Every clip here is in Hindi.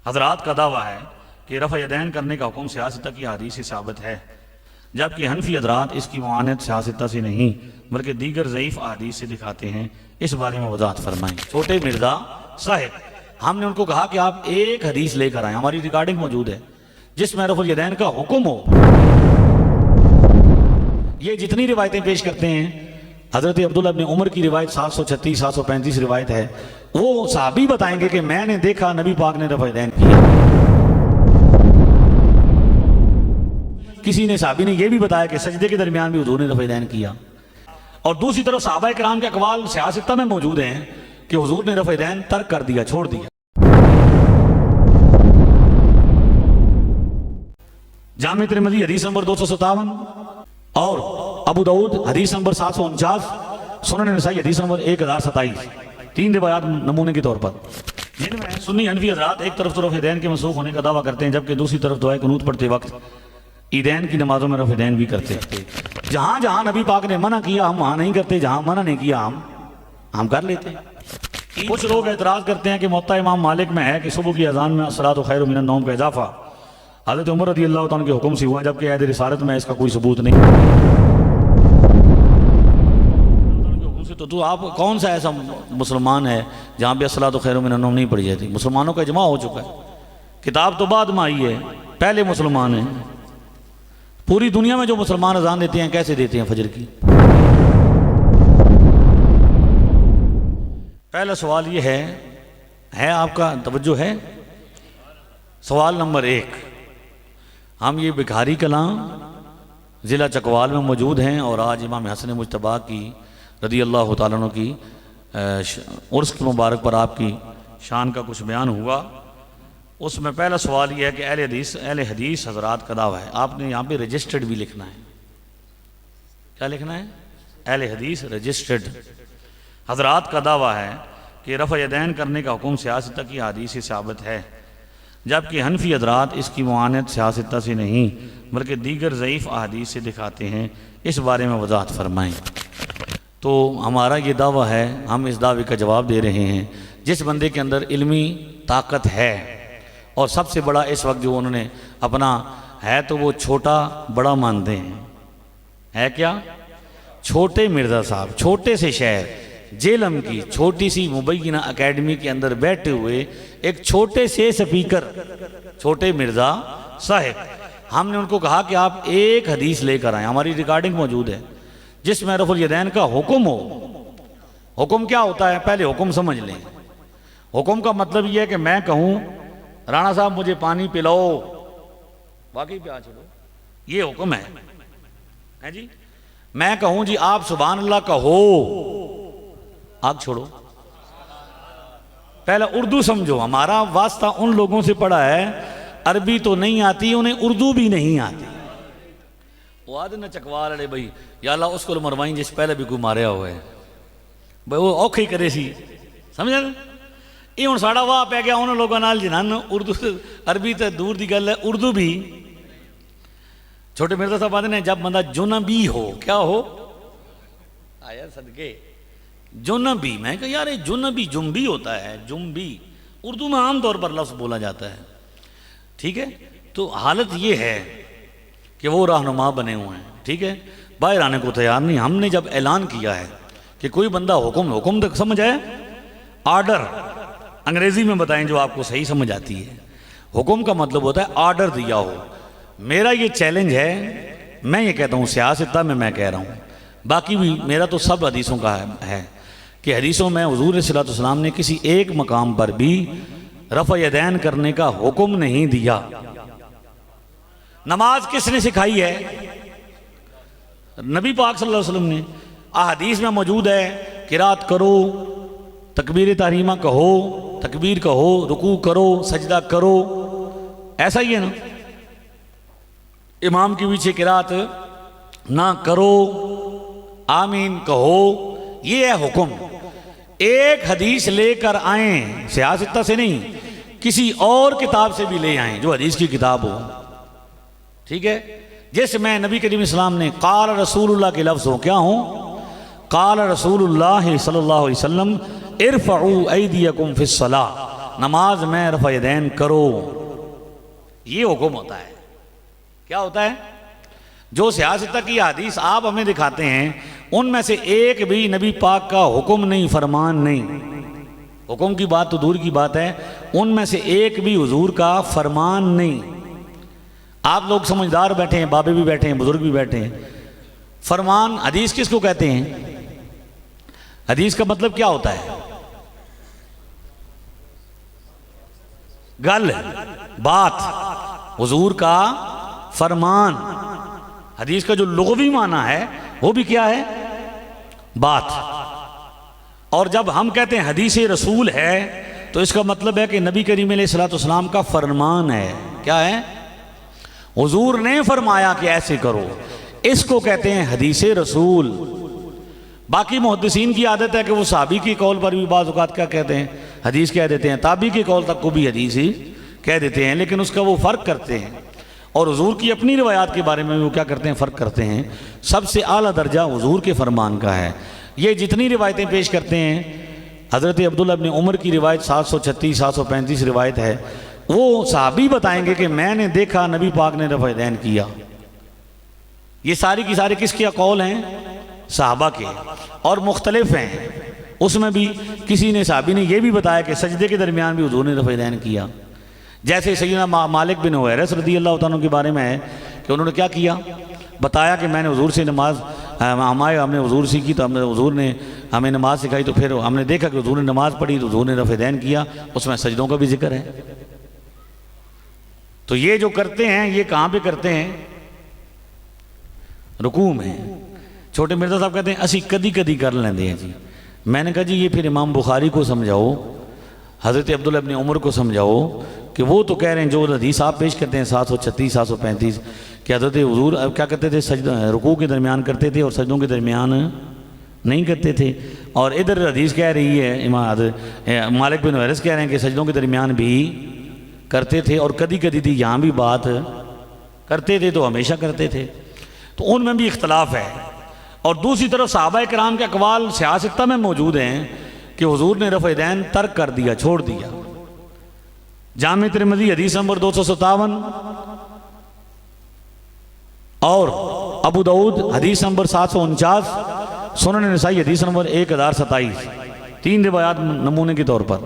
हजरात का दावा है कि रफ़ा यदैन करने का हुक्म सियासत की हदीस से साबित है, जबकि हनफी हजरात इसकी मुआनत सियासत से नहीं बल्कि दीगर ज़ईफ़ हदीस से दिखाते हैं। इस बारे में वजाहत फरमाएं। छोटे मिर्ज़ा साहिब, हमने उनको कहा कि आप एक हदीस लेकर आए, हमारी रिकॉर्डिंग मौजूद है जिसमें रफ़ुल यदैन का हुक्म हो। ये जितनी रिवायतें पेश करते हैं, हज़रत अब्दुल्ला इब्न उमर की रिवायत 736 735 रिवायत है, वो सहाबी बताएंगे कि मैंने देखा नबी पाक ने रफ़ा यदैन किया। किसी ने सहाबी ने यह भी बताया कि सजदे के दरमियान भी हुजूर ने रफ़ा यदैन किया। और दूसरी तरफ सहाबा किराम के अक़वाल सियासत में मौजूद हैं कि हुजूर ने रफ़ा यदैन तर्क कर दिया, छोड़ दिया। जामे तिरमिज़ी हदीस नंबर 257 और अबू दाऊद हदीस नंबर 749, सुनन नसाई हदीस नंबर 1027, 3 रिवायात नमूने के तौर पर, जिनमें सुन्नी हनफी हज़रात एक तरफ तो रफ़ा यदैन के मनसूख होने का दावा करते हैं, जबकि दूसरी तरफ दुआए कुनूत पढ़ते वक्त ईदैन की नमाजों में रफ़ा यदैन भी करते हैं। जहां जहां नबी पाक ने मना किया हम वहां नहीं करते, जहां मना नहीं किया हम कर लेते हैं। कुछ लोग एतराज़ करते हैं कि मुअत्ता इमाम मालिक में है कि सुबह की अजान में अस्सलातु खैरुम मिनन नौम का इजाफा हज़रत उमर रज़ियल्लाहु तआला के हुक्म से हुआ, जबकि अहद रिसालत में इसका कोई सबूत नहीं। तो आप कौन सा ऐसा मुसलमान है जहाँ पे अस्सलातु खैरुम मिनन नौम नहीं पढ़ी जाती? मुसलमानों का इजमा हो चुका है, किताब तो बाद में आई है, पहले मुसलमान हैं। पूरी दुनिया में जो मुसलमान अजान देते हैं कैसे देते हैं फजर की? पहला सवाल ये है आपका तवज्जो है? सवाल नंबर 1, हम ये भिखारी कलां ज़िला चकवाल में मौजूद हैं और आज इमाम हसन मुज्तबा की रज़ियल्लाहु तआला अन्हु की उर्स की मुबारक पर आपकी शान का कुछ बयान हुआ। उसमें पहला सवाल यह है कि अहले हदीस हजरात का दावा है, आपने यहाँ पे रजिस्टर्ड भी लिखना है। क्या लिखना है? अहले हदीस रजिस्टर्ड हजरात का दावा है कि रफ़ा यदैन करने का हुक्म सियासत की हदीस से साबित है, जबकि हनफी हजरात इसकी मुआनत सियासत से नहीं बल्कि दीगर ज़ईफ़ अहादीस से दिखाते हैं। इस बारे में वजाहत फरमाएँ। तो हमारा ये दावा है, हम इस दावे का जवाब दे रहे हैं। जिस बंदे के अंदर इल्मी ताकत है और सबसे बड़ा इस वक्त जो उन्होंने अपना है तो वो छोटा बड़ा मानते हैं, है क्या? छोटे मिर्ज़ा साहब छोटे से शहर जेलम की छोटी सी मुबैना अकेडमी के अंदर बैठे हुए एक छोटे से स्पीकर छोटे मिर्ज़ा साहिब, हमने उनको कहा कि आप एक हदीस लेकर आए, हमारी रिकॉर्डिंग मौजूद है जिसमें रफ़ुल यदैन का हुक्म हो। हुक्म क्या होता है पहले हुक्म समझ लें। हुक्म का मतलब यह है कि मैं कहूँ राणा साहब मुझे पानी पिलाओ, वाकई पे आ चलो, ये हुक्म है जी। मैं कहूँ जी आप सुभान अल्लाह कहो, आग छोड़ो। पहले उर्दू समझो, हमारा वास्ता उन लोगों से पड़ा है अरबी तो नहीं आती, उन्हें उर्दू भी नहीं आती। वो आदि न चकवाल अड़े भाई या अल्लाह उसको मरवाई जिस पहले भी कोई मारिया हुआ है भाई, वो औखे करे सी, समझ ये हूँ साड़ा वाह पै गया उन्होंने लोगों नाल जिन्होंने उर्दू अरबी तो दूर की गल है, उर्दू भी। छोटे मिर्ज़ा साहब आते हैं जब बंदा जुनबी हो, क्या हो आया सदके जुनबी, मैं कहा यार ये जुनबी जुम्बी होता है, जुम्बी उर्दू में आमतौर पर लफ्ज़ बोला जाता है, ठीक है। तो हालत ये है कि वो रहनुमा बने हुए हैं, ठीक है, बाहर आने को तैयार नहीं। हमने जब ऐलान किया है कि कोई बंदा हुक्म तक समझ आए, आर्डर अंग्रेजी में बताएं जो आपको सही समझ आती है। हुक्म का मतलब होता है आर्डर दिया हो। मेरा ये चैलेंज है, मैं ये कहता हूँ सियासत में मैं कह रहा हूँ, बाकी भी मेरा तो सब हदीसों का है कि हदीसों में हुजूर सल्लल्लाहु अलैहि वसल्लम ने किसी एक मकाम पर भी रफ़ा यदैन करने का हुक्म नहीं दिया। नमाज किसने सिखाई है? नबी पाक सल्लल्लाहु अलैहि वसल्लम ने। अहादीस में मौजूद है किरात करो, तकबीर तहरीमा कहो, तकबीर कहो, रुकू करो, सजदा करो, ऐसा ही है ना। इमाम के पीछे किरात ना करो, आमीन कहो, ये है हुक्म। एक हदीस लेकर आए सियासत से नहीं, किसी और किताब से भी ले आए जो हदीस की किताब हो, ठीक है। जिसमें नबी करीम इस्लाम ने काल रसूलुल्लाह के लफ्ज़ हो, क्या हो? काल रसूलुल्लाह सल्लल्लाहु अलैहि वसल्लम इरफ़ऊ ऐदियकुम फ़िस्सलाह, नमाज में रफ़ा यदैन करो। ये हुक्म होता है। क्या होता है? जो सियासत की हदीस आप हमें दिखाते हैं उनमें से एक भी नबी पाक का हुक्म नहीं, फरमान नहीं। हुक्म की बात तो दूर की बात है, उनमें से एक भी हुजूर का फरमान नहीं। आप लोग समझदार बैठे हैं, बाबे भी बैठे हैं, बुजुर्ग भी बैठे हैं। फरमान हदीस किसको कहते हैं? हदीस का मतलब क्या होता है? गल, बात। हुजूर का फरमान, हदीस का जो लुग़वी माना है वो भी क्या है? बात। और जब हम कहते हैं हदीस रसूल है तो इसका मतलब है कि नबी करीम अलैहिस्सलाम का फरमान है। क्या है? हुजूर ने फरमाया कि ऐसे करो, इसको कहते हैं हदीस रसूल। बाकी मुहद्दिसीन की आदत है कि वो साहबी की कौल पर भी बाज़ औक़ात क्या कहते हैं? हदीस कह देते हैं, ताबी की कौल तक को भी हदीस ही कह देते हैं, लेकिन उसका वो फ़र्क करते हैं। और हुजूर की अपनी रिवायात के बारे में वो क्या करते हैं? फ़र्क करते हैं। सबसे आला दर्जा हुजूर के फरमान का है। ये जितनी रिवायतें पेश करते हैं, हज़रत अब्दुल्लाह इब्न उमर की रिवायत 736 735 रिवायत है, वो साहबी बताएंगे कि मैंने देखा नबी पाक ने रफ़ा यदैन किया। ये सारी की सारी किसके कौल हैं? साहबा के। और मुख्तलिफ हैं, उसमें भी किसी ने साहबी ने यह भी बताया कि सजदे के दरमियान भी हुजूर ने रफ़ा यदैन किया। जैसे सैयदना मालिक बिन हुवैरिस रज़ी अल्लाह तआला के बारे में है कि उन्होंने क्या किया, बताया कि मैंने हुजूर से नमाज हमने हुजूर सीखी, तो हमने हुजूर ने हमें नमाज सिखाई, तो फिर हमने देखा कि हुजूर ने नमाज पढ़ी तो हुजूर ने रफ़ा यदैन किया। उसमें सजदों का भी जिक्र है। तो ये जो करते हैं ये कहाँ पे करते हैं? रुकू में। छोटे मिर्जा साहब कहते हैं असी कदी कदी कर लेंदे हैं जी। मैंने कहा जी ये फिर इमाम बुखारी को समझाओ, हज़रत अब्दुल्लाह इब्न उमर को समझाओ कि वो तो कह रहे हैं जो हदीस आप पेश करते हैं 736 735 कि हज़रत हुजूर क्या करते थे? सजदा रुकू के दरमियान करते थे और सजदों के दरमियान नहीं करते थे। और इधर हदीस कह रही है, इमाम मालिक बिन हुवैरिस कह रहे हैं कि सजदों के दरमियान भी करते थे और कदी कदी थी, यहाँ भी बात करते थे तो हमेशा करते थे। तो उनमें भी इख्तलाफ है। और दूसरी तरफ सहाबा किराम के अक़वाल सियासत में मौजूद हैं कि हुजूर ने रफ़ा यदैन तर्क कर दिया, छोड़ दिया। जामे तिरमिज़ी हदीस नंबर 257 और अबू दाऊद हदीस नंबर 749, सुनन नसाई हदीस नंबर 1027, 3 रिवायात नमूने के तौर पर,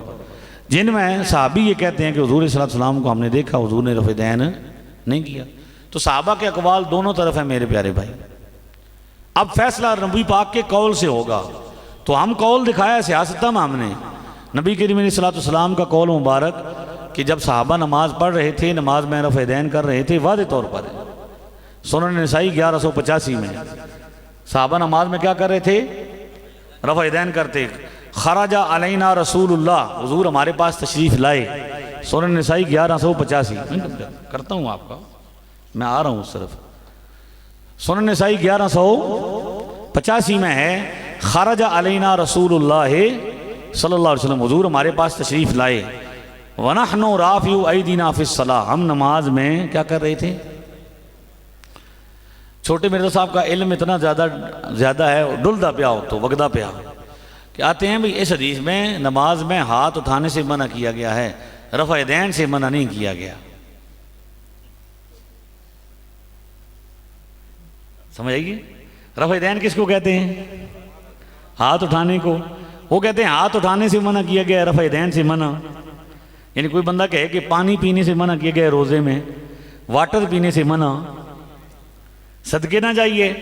जिनमें साहबी ये कहते हैं कि हुजूर सल्लल्लाहु अलैहि वसल्लम को हमने देखा, हुजूर ने रफ़ा यदैन नहीं किया। तो सहाबा के अक़वाल दोनों तरफ है मेरे प्यारे भाई। अब फैसला नबी पाक के कौल से होगा। तो हम कौल दिखाया सियासत में हमने नबी करीम सल्लल्लाहु अलैहि वसल्लम का कौल मुबारक कि जब सहाबा नमाज पढ़ रहे थे, नमाज में रफ़ा यदैन कर रहे थे, वादे तौर पर सुनन नसाई 1185 में सहाबा नमाज में क्या कर रहे थे? रफ़ा यदैन करते। खराजा अलैना रसूलुल्लाह, हुजूर हमारे पास तशरीफ़ लाए। सुनन नसाई 1185 करता हूँ आपका, मैं आ रहा हूँ उस तरफ। सुनन नसाई 1185 में है खराजा अलैना रसूलुल्लाह सल्लल्लाहु अलैहि वसल्लम, हुजूर हमारे पास तशरीफ़ लाए। वनहनु राफ़िउ ऐदीना फ़िस्सलाह, हम नमाज में क्या कर रहे थे? छोटे मिर्ज़ा साहब का इल्म इतना ज़्यादा है, डुलदा पिया हो तो वगदा पिया कि आते हैं भाई इस हदीस में नमाज में हाथ उठाने से मना किया गया है, रफ़ा यदैन से मना नहीं किया गया। समझ आइए? रफ़ा यदैन किसको कहते हैं? हाथ उठाने को। वो कहते हैं हाथ उठाने से मना किया गया, रफ़ा यदैन से मना। यानी कोई बंदा कहे कि पानी पीने से मना किया गया रोज़े में, वाटर पीने से मना, सदके ना जाइए।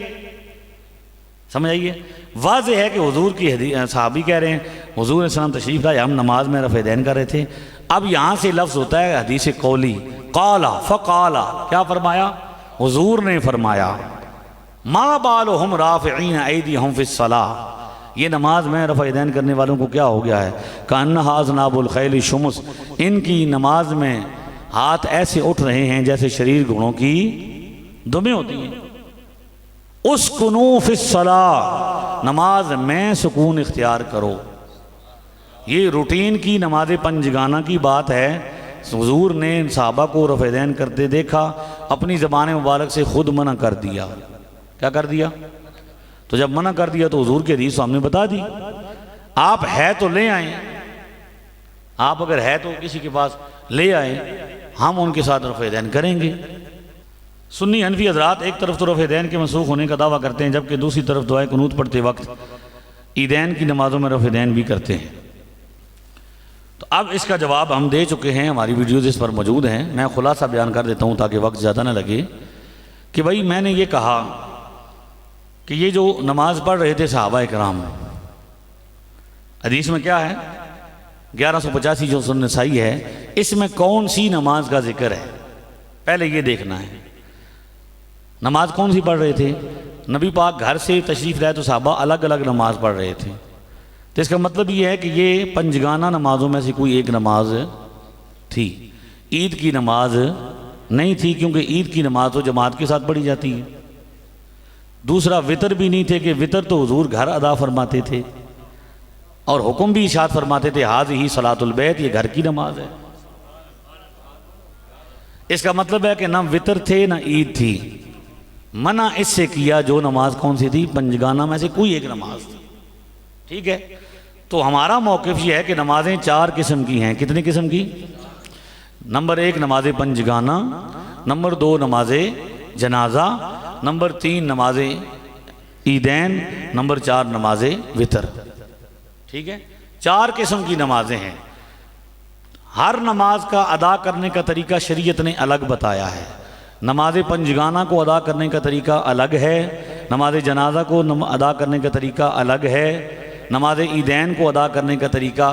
समझ आइए? वाज़ेह है कि हुजूर की हदीस, सहाबी कह रहे हैं हुजूर सल्लम तशरीफ़ लाए, हम नमाज में रफ़ा यदैन कर रहे थे। अब यहाँ से लफ्ज़ होता है हदीस कौली, क़ाला फ़क़ाला, क्या फरमाया? हुजूर ने फरमाया। मा बालुहुम राफ़िईन ऐदीहुम फ़िस्सलाह, ये नमाज में रफ़ा यदैन करने वालों को क्या हो गया है? कान्नहा अज़नाबुल खैल शुमस, इनकी नमाज में हाथ ऐसे उठ रहे हैं जैसे शरीर घोड़ों की दुमें होती हैं। उसकुनू फ़िस्सलाह, नमाज में सुकून इख्तियार करो। ये रूटीन की नमाज पंजगाना की बात है। हुजूर ने सहाबा को रफ़ा यदैन करते देखा, अपनी ज़बान मुबारक से खुद मना कर दिया। क्या कर दिया? तो जब मना कर दिया तो हुजूर की हदीस हमने बता दी। आप है तो ले आए, आप अगर है तो किसी के पास ले आए, हम उनके साथ रफ़े दैन करेंगे। सुन्नी हनफी हजरात एक तरफ तो रफ़े दैन के मनसूख होने का दावा करते हैं, जबकि दूसरी तरफ दुआए कुनूत पढ़ते वक्त ईदैन की नमाज़ों में रफ़े दैन भी करते हैं। तो अब इसका जवाब हम दे चुके हैं, हमारी वीडियोज़ इस पर मौजूद हैं। मैं खुलासा बयान कर देता हूँ ताकि वक्त ज़्यादा ना लगे कि भाई मैंने ये कहा कि ये जो नमाज़ पढ़ रहे थे सहाबा किराम, हदीस में क्या है 1185 जो सुन्नत सही है, इसमें कौन सी नमाज का जिक्र है, पहले ये देखना है। नमाज कौन सी पढ़ रहे थे? नबी पाक घर से तशरीफ़ लाए तो सहाबा अलग अलग नमाज पढ़ रहे थे। तो इसका मतलब ये है कि ये पंजगाना नमाज़ों में से कोई एक नमाज थी, ईद की नमाज नहीं थी, क्योंकि ईद की नमाज तो जमात के साथ पढ़ी जाती है। दूसरा वितर भी नहीं थे कि वितर तो हुजूर घर अदा फरमाते थे और हुक्म भी इरशाद फरमाते थे हाज़ ही सलातुल बैत, ये घर की नमाज है। इसका मतलब है कि ना वितर थे ना ईद थी। मना इससे किया जो नमाज कौन सी थी, पंजगाना में से कोई एक नमाज थी। ठीक है, तो हमारा मौक़िफ़ ये है कि नमाजें 4 किस्म की हैं। कितनी किस्म की? नंबर 1 नमाज पंजगाना, नंबर 2 नमाज जनाजा, नंबर 3 नमाज ईदैन, नंबर 4 नमाज वितर। ठीक है, 4 किस्म की नमाजें हैं। हर नमाज का अदा करने का तरीका शरीयत ने अलग बताया है। नमाज पंजगाना को अदा करने का तरीका अलग है, नमाज जनाजा को अदा करने का तरीका अलग है, नमाज ईदैन को अदा करने का तरीका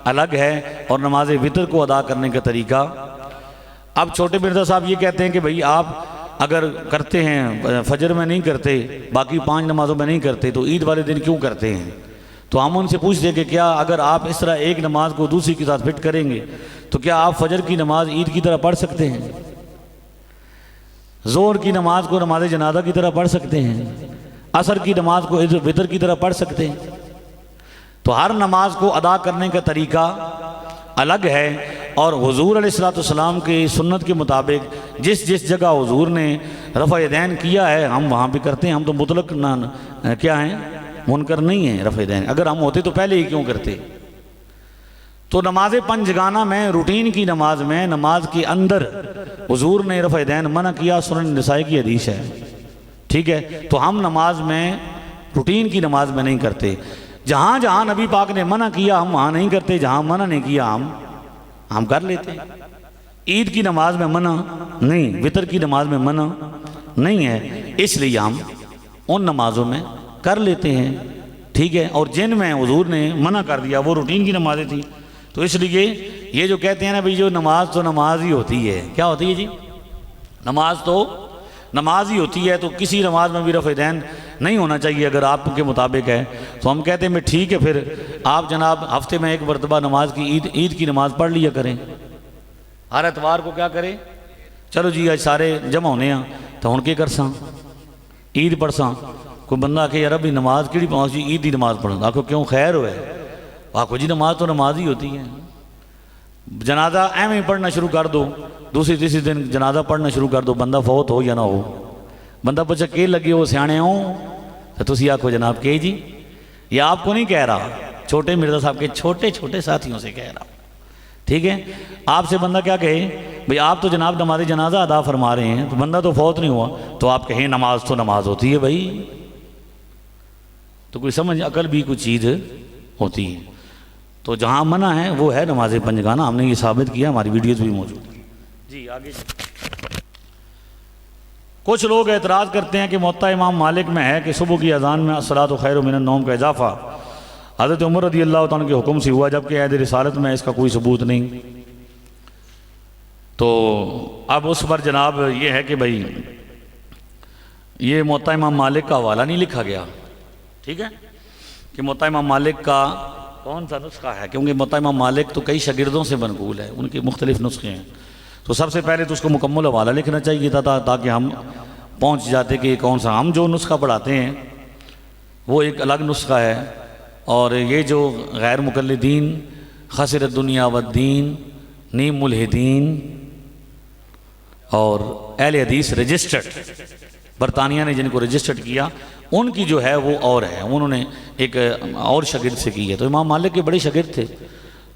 अलग है, और नमाज वितर को अदा करने का तरीका। अब छोटे मिर्ज़ा साहब ये कहते हैं कि भाई आप अगर करते हैं फजर में नहीं करते, बाकी 5 नमाजों में नहीं करते, तो ईद वाले दिन क्यों करते हैं? तो हम उनसे पूछते हैं कि क्या अगर आप इस तरह एक नमाज को दूसरी के साथ फिट करेंगे तो क्या आप फजर की नमाज ईद की तरह पढ़ सकते हैं? जोहर की नमाज को नमाज जनाजा की तरह पढ़ सकते हैं? असर की नमाज को वितर की तरह पढ़ सकते हैं? तो हर नमाज को अदा करने का तरीका अलग है, और हुजूर अलैहिस्सलाम के सुन्नत के मुताबिक जिस जिस जगह हुजूर ने रफ़ा दैन किया है हम वहाँ भी करते हैं। हम तो मुतलक क्या हैं, मुनकर नहीं है रफ़ा दैन। अगर हम होते तो पहले ही क्यों करते? तो नमाज पंजगाना में, रूटीन की नमाज में, नमाज के अंदर हुजूर ने रफ़ा दैन मना किया, सुनन निसाई की हदीस है। ठीक है, तो हम नमाज में, रूटीन की नमाज में नहीं करते। जहाँ जहाँ नबी पाक ने मना किया हम वहाँ नहीं करते, जहाँ मना नहीं किया हम कर लेते हैं। ईद की नमाज में मना नहीं, वितर की नमाज में मना नहीं है, इसलिए हम उन नमाजों में कर लेते हैं। ठीक है, और जिन में हुजूर ने मना कर दिया वो रूटीन की नमाजें थी। तो इसलिए ये जो कहते हैं ना भाई जो नमाज तो नमाज ही होती है, क्या होती है जी? नमाज तो नमाज ही होती है, तो किसी नमाज में भी रफ़ा दैन नहीं होना चाहिए अगर आपके मुताबिक है। तो हम कहते हैं ठीक है, फिर आप जनाब हफ्ते में एक मरतबा नमाज की ईद की नमाज पढ़ लिया करें। हर एतवार को क्या करें, चलो जी आज सारे जमा होने तो हुण के करसा ईद पढ़सा। कोई बंदा आखे यार अभी नमाज कि पहुँच जी, ईद की नमाज पढ़। आखो क्यों, खैर होए? आखो जी नमाज तो नमाज ही होती है। जनाजा एवं ही पढ़ना शुरू कर दो, दूसरी तीसरी दिन जनाजा पढ़ना शुरू कर दो, बंदा फौत हो या ना हो। बंदा पूछे के लगे हो सियाने हो, तो तुसी आखो जनाब के जी। ये आपको नहीं कह रहा, छोटे मिर्ज़ा साहब के छोटे छोटे साथियों से कह रहा। ठीक है, आपसे बंदा क्या कहे भाई आप तो जनाब नमाज जनाजा अदा फरमा रहे हैं, तो बंदा तो फौत नहीं हुआ, तो आप कहें नमाज तो नमाज होती है भाई। तो कोई समझ अकल भी कुछ चीज़ होती है। तो जहाँ मना है वो है नमाज पंजगाना, हमने ये साबित किया, हमारी वीडियोज़ भी मौजूद है जी। आगे कुछ लोग एतराज़ करते हैं कि मुअत्ता इमाम मालिक में है कि सुबह की अजान में अस्सलातु खैरु मिनन नौम का इजाफ़ा हज़रत उमर रज़ियल्लाहु ताला के हुक्म से हुआ, जबकि अहद रिसालत में इसका कोई सबूत नहीं। तो अब उस पर जनाब ये है कि भाई ये मुअत्ता इमाम मालिक का हवाला नहीं लिखा गया। ठीक है, कि मुअत्ता इमाम मालिक का कौन सा नुस्खा है, क्योंकि मुअत्ता इमाम मालिक तो कई शागिर्दों से मनकूल है, उनके मुख्तलिफ नुस्खे हैं। तो सबसे पहले तो उसको मुकम्मल हवाला लिखना चाहिए था ताकि हम पहुंच जाते कि कौन सा। हम जो नुस्खा पढ़ाते हैं वो एक अलग नुस्खा है, और ये जो गैर मुकल्लिदीन खसिरत दुनिया वद्दीन नी मुल्हिदीन और अहले हदीस रजिस्टर्ड, बरतानिया ने जिनको रजिस्टर्ड किया उनकी जो है वो और है, उन्होंने एक और शागिर्द से की है। तो इमाम मालिक के बड़े शागिर्द थे,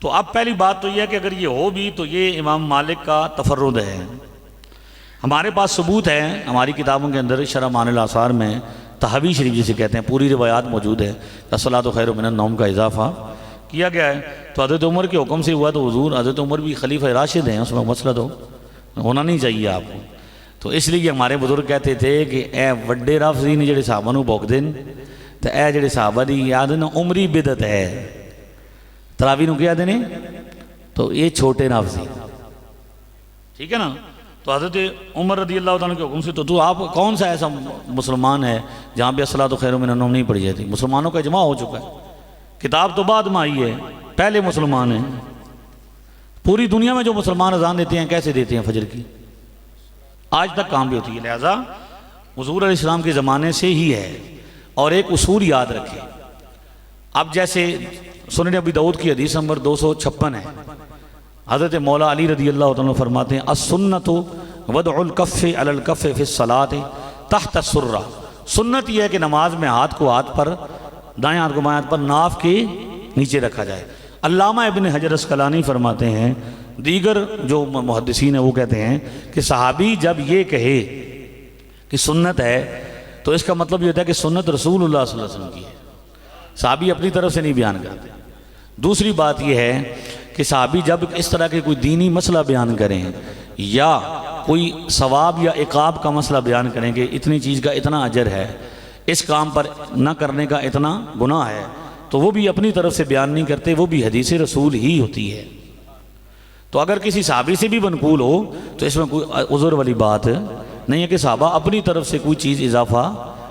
तो अब पहली बात तो यह है कि अगर ये हो भी तो ये इमाम मालिक का तफर्रुद है। हमारे पास सबूत है हमारी किताबों के अंदर, शरह मानिल आसार में तहवी शरीफ जिसे कहते हैं, पूरी रिवायात मौजूद है। अस्सलातु खैरु मिनन नौम का इजाफा किया गया है। तो हज़रत उमर के हुक्म से हुआ, तो हुजूर हज़रत उमर भी खलीफा राशिद हैं, उसमें मसला तो होना नहीं चाहिए आपको। तो इसलिए हमारे बुजुर्ग कहते थे कि ए वड्डे राफजी ने जेडे साहबा नूं भोगदे ने, तो ए जेडे साहबा दी याद ना उमरी बिदत है, तरावी नूं क्या देने, तो ये छोटे राफजी, ठीक है ना। तो हज़रत उमर रदी अल्लाह तआला के हुक्म से, तो आप कौन सा ऐसा मुसलमान है जहाँ पे अस्सलातु खैरु मिनन नौम नहीं पढ़ी जाती? मुसलमानों का इजमा हो चुका है, किताब तो बाद में आई है, पहले मुसलमान हैं। पूरी दुनिया में जो मुसलमान अजान देते हैं कैसे देते हैं फजर की, आज तक काम भी होती है। लिहाजा हुजूर अलैहिस्सलाम के ज़माने से ही है। और एक उसूल याद रखें, अब जैसे सुनन अबी दाऊद की हदीस नंबर 256 है, हज़रत मौला अली रदी अल्लाह तआला फरमाते हैं अस्सुन्नतु वदउल कफ़्फ़ि अलल कफ़्फ़ि फ़िस्सलाति तहत अस्सुर्रा। सुन्नत यह है कि नमाज में हाथ को हाथ पर, दाएं हाथ को बाएं हाथ पर नाफ के नीचे रखा जाए। अल्लामा इब्न हजर अस्क़लानी फरमाते हैं, दीगर जो मुहद्दिसीन है वो कहते हैं कि सहाबी जब ये कहे कि सुन्नत है तो इसका मतलब ये होता है कि सुन्नत रसूलुल्लाह सल्लल्लाहु अलैहि वसल्लम की है, सहाबी अपनी तरफ से नहीं बयान करते। दूसरी बात यह है कि सहाबी जब इस तरह के कोई दीनी मसला बयान करें या कोई सवाब या इकाब का मसला बयान करेंगे, इतनी चीज़ का इतना अजर है, इस काम पर न करने का इतना गुनाह है, तो वो भी अपनी तरफ से बयान नहीं करते, वो भी हदीस रसूल ही होती है। तो अगर किसी सहाबी से भी मनकूल हो तो इसमें कोई उज़र वाली बात नहीं है कि सहाबा अपनी तरफ से कोई चीज़ इजाफा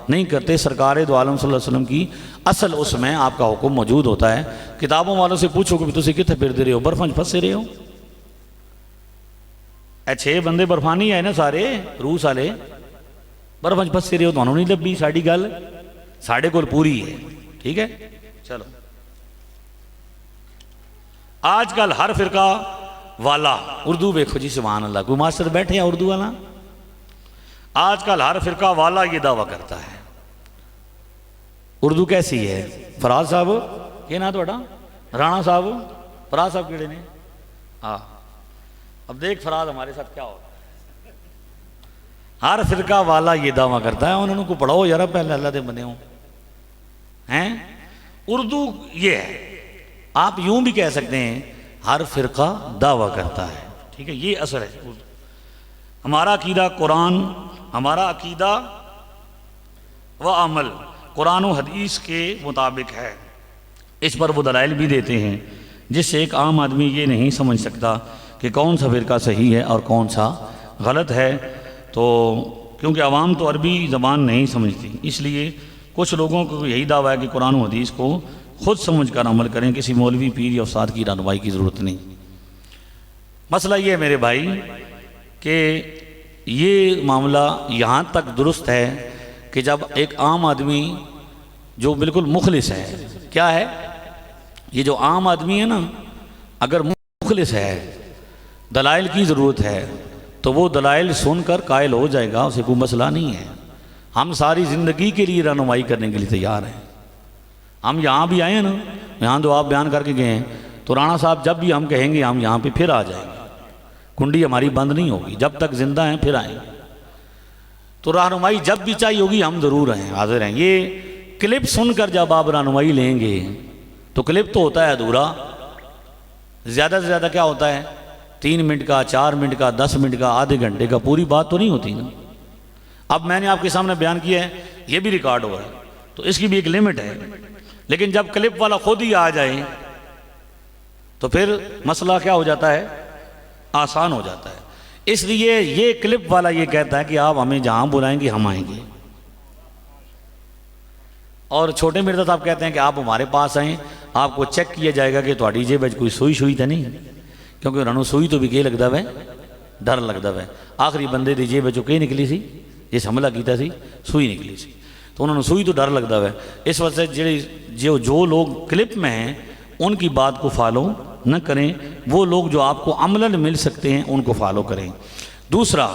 नहीं करते। सरकार दो आलम सल्लल्लाहु अलैहि वसल्लम की असल उसमें आपका हुक्म मौजूद होता है। किताबों वालों से पूछो कि तुम कितने फिरते रहे हो, बर्फां फंसे रहे हो? 6 बंदे बर्फानी है ना सारे रूस वाले, बर्फां फंसे रहे हो, तुहानू नहीं लभी साड़ी गल, साढ़े कोल पूरी है, ठीक है। चलो आजकल हर फिरका वाला उर्दू देखो जी, सुभान अल्लाह, कोई मास्टर बैठे हैं उर्दू वाला, आजकल हर फिरका वाला ये दावा करता है। उर्दू कैसी है? फराज साहब के ना थोड़ा, राणा साहब, फराज साहब केड़े ने? हाँ, अब देख फराज हमारे साथ क्या होगा। हर फिरका वाला ये दावा करता है, उन्होंने को पढ़ाओ यार पहले अल्लाह दे बने हो हैं। उर्दू ये है, आप यूं भी कह सकते हैं हर फिरका दावा करता है, ठीक है, ये असर है उर्दू। हमारा अकीदा कुरान, हमारा अकीदा व अमल कुरान और हदीस के मुताबिक है। इस पर वो दलाइल भी देते हैं जिससे एक आम आदमी ये नहीं समझ सकता कि कौन सा फिरका सही है और कौन सा गलत है। तो क्योंकि आवाम तो अरबी ज़बान नहीं समझती, इसलिए कुछ लोगों को यही दावा है कि कुरान और हदीस को खुद समझ कर अमल करें, किसी मौलवी पीर या उस्ताद की रहनुमाई की ज़रूरत नहीं। मसला ये है मेरे भाई कि ये मामला यहाँ तक दुरुस्त है कि जब एक आम आदमी जो बिल्कुल मुखलिस है, क्या है ये जो आम आदमी है ना, अगर मुखलिस है, दलाइल की ज़रूरत है, तो वो दलाइल सुनकर कायल हो जाएगा, उसे कोई मसला नहीं है। हम सारी ज़िंदगी के लिए रहनुमाई करने के लिए तैयार हैं। हम यहाँ भी आए हैं ना, यहाँ तो आप बयान करके गए हैं, तो राणा साहब जब भी हम कहेंगे हम यहाँ पे फिर आ जाएंगे, कुंडी हमारी बंद नहीं होगी, जब तक जिंदा हैं फिर आएंगे। तो रहनुमाई जब भी चाहिए होगी हम ज़रूर हैं, हाजिर हैं। ये क्लिप सुनकर जब आप रहनुमाई लेंगे तो क्लिप तो होता है अधूरा, ज़्यादा से ज़्यादा क्या होता है 3 मिनट का, 4 मिनट का, 10 मिनट का, आधे घंटे का, पूरी बात तो नहीं होती ना। अब मैंने आपके सामने बयान किया है, ये भी रिकॉर्ड हो रहा है, तो इसकी भी एक लिमिट है। लेकिन जब क्लिप वाला खुद ही आ जाए तो फिर मसला क्या हो जाता है, आसान हो जाता है। इसलिए ये क्लिप वाला ये कहता है कि आप हमें जहां बुलाएंगे हम आएंगे, और छोटे मिर्जा साहब कहते हैं कि आप हमारे पास आएँ, आपको चेक किया जाएगा कि थोड़ी जेब कोई सुई तो नहीं, क्योंकि उन्होंने सुई तो भी के लगता वै, डर लगता वै। आखिरी बंदे की जेब चो के निकली सी, जिस हमला किया सी सुई निकली सी, तो उन्होंने सुई तो डर लगता वै। इस वजह से जो लोग क्लिप में हैं उनकी बात को फॉलो न करें, वो लोग जो आपको अमलन मिल सकते हैं उनको फॉलो करें। दूसरा,